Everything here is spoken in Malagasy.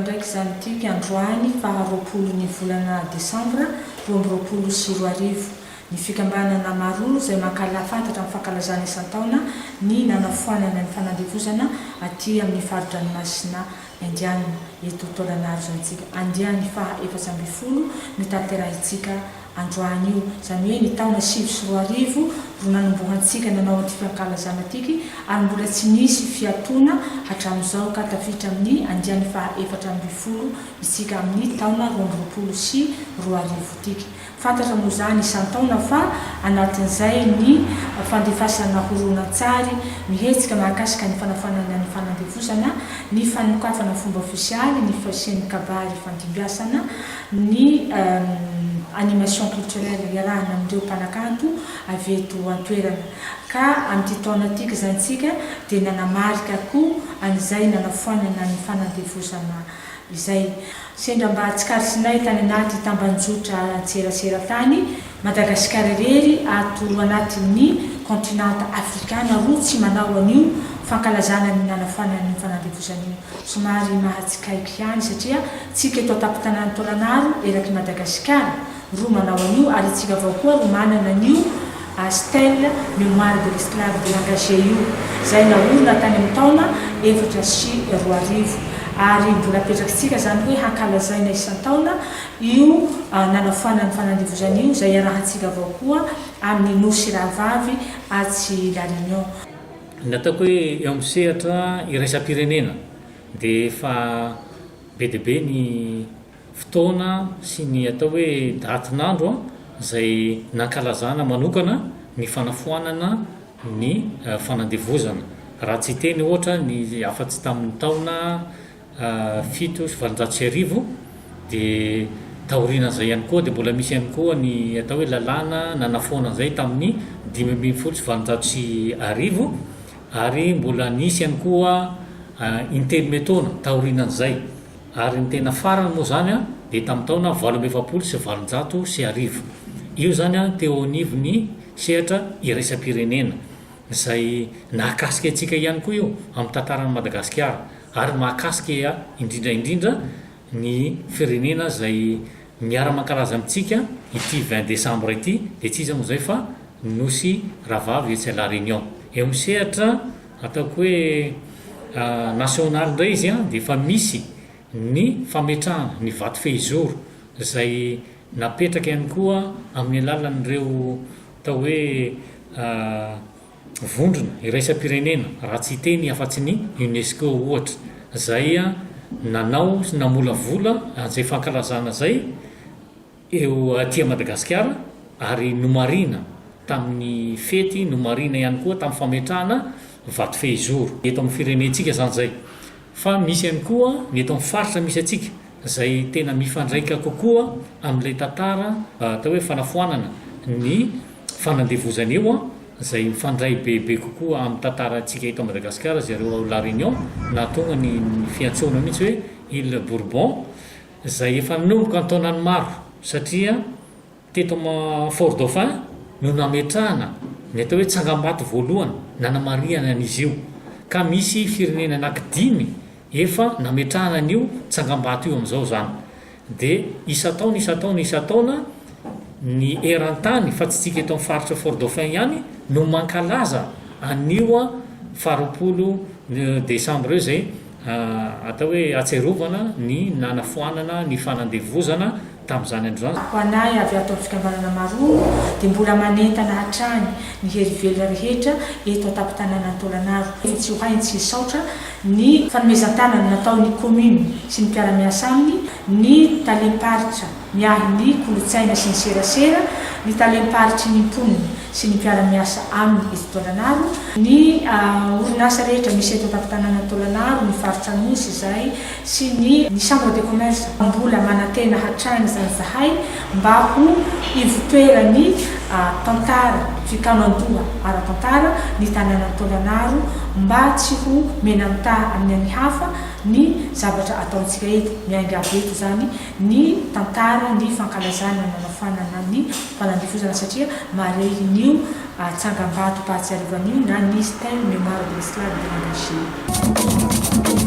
ndraiky zany tiky androany faharoapolo ny volana desambra 2024 ny fikambanana maro zay mankala fantatra amin'ny fankalazana isan-taona ny nanafoanana ny fanandevozana aty amin'ny faridranomasina indianina eto Taolagnaro zantsika andiany faha 700 ny tanterahintsika androany io zany hoe ny taona 2024 ro nanombohantsika nanao anty fankalazana tiky ary mbola tsy nisy fiatona hatramin'izao ka tafiditra amin'ny andiany faha 700 isika amin'ny taona 2024 tiky fantatra moa zany isan-taona fa anatin'izay ny fandefasana horonan-tsary mihetsika mahakasika ny fanafanana ny fanandevozana ny fanokafana fomba ofisialy ny fasian'ny kabary fandimbiasana ny animation culturelle iarahana amin'ireo mpanakanto avy eto an-toerana ka amin'ity taona tiky zantsika dia nanamarika koa an'izay nanafoanana ny fanandevozana izay sendra mba tsikaritsinay tany anaty tambanjotra antserasera tany Madagasikara rery ato anatin'ny kontinanta afrikana roa tsy manao an'io fankalazana ny nanafoanana ny fanandevozana io somary mahatsikaiky ihany satria tsika eto an-tampon-tanàny Taolagnaro eraky Madagasikara roa manao an'io ary tsika avao koa ro manana an'io stèle mémoire de l'esclave de l'engagé io zay naorina tany amin'ny taona 2024 ary mbola apetrakintsika zany hoe hankalazaina isan-taona io nanafoanana ny fanandevozana io zay iarahantsika avao koa amin'ny nosy rahavavy atsy La Réunion. Nataoko hoe eo amin'ny sehatra iraisam-pirenena dia fa be dia be ny fotoana sy ny atao hoe datin'andro zay nankalazana manokana ny fanafoanana ny fanandevozana raha tsy teny ohatra ny afa-tsy tamin'ny taona 7 dia taorinan'izay ihany koa dia mbola misy ihany koa ny atao hoe lalàna nanafoanan'izay tamin'ny 5 ary mbola nisy ihany koa intelo metona taorinan'izay ary ny tena farany moa zany dia tamin'ny taona 890 io zany teo anivony sehatra iraisam-pirenena zay nahakasika antsika ihany koa io amin'ny tantaran'i Madagasikara ary mahakasika indrindraindrindra ny firenena zay miara-mankalaza amintsika ity 20 décembre ity dia tsy iza moa zay fa nosy rahavavy etsy La Réunion eo amin'ny sehatra ataoko hoe national indray izy dia efa misy ny fametrahana ny vato fehizoro zay napetraka ihany koa amin'ny alalan'ireo atao hoe vondrona iraisam-pirenena raha tsy teny afa-tsy ny UNESCO ohatra zay nanao sy namolavola an'izay fankalazana zay eo aty Madagasikara ary nomarina tamin'ny fety nomarina ihany koa tamin'ny fametrahana vato fehizoro eto amin'ny firenentsika zany zay fa misy ihany koa ny eto amin'ny faritra misy atsika zay tena mifandraika kokoa amin'ilay tantara atao hoe fanafoanana ny fanandevozana io zay mifandray bebe kokoa amin'ny tantarantsika eto Madagasikara zareo La Réunion na tonga ny fiantsoana mihitsy hoe Île Bourbon zay efa nanomboka ny taonany maro satria teto Fort Dauphin no nametrahana ny atao hoe tsangambato voalohany nanamariana an'izy io ka misy firenena anankidimy efa nametrahana an'io tsangambato io amin'izao zany dia isa-taona ny eran-tany fa tsy tsika eto amin'ny faritra Fort Dauphin ihany no mankalaza an'io faharoapolo desambra eo zay atao hoe atserovana ny nanafoanana ny fanandevozana tamin'izany andro zany. Ho anay avy ato amin'ny fikambanana Maroa dia mbola manentana hatrany ny herivelona rehetra eto an-tampon-tanàna Taolagnaro tsy ho hainy tsy hisaotra ny fanomezan-tanana nataon'ny commune sy ny mpiara-miasa aminy ny talem-paritra miahy ny kolotsaina sy ny serasera ny talem-paritry ny mponiny sy ny mpiara-miasa aminy izy Tôlanaro. Ny orinasa rehetra misy eto an-tampon-tanàna Tôlanaro, ny faritra Nosy izay sy ny chambre de commerce mbola manantena hatrany izany zahay mba ho ivotoerany tantara fikamandoa ara-tantara ny tanàna Tôlanaro mba tsy ho menamtaha amin'ny any hafa ny zavatra ataontsika eto miainga aby eto zany ny tantara ny fankalazana nanafanana ny fanandifozana satria marehin'io tsangam-bato pahatsiarivan'io na ny stèle mémoire de l'esclave de l'Indochine.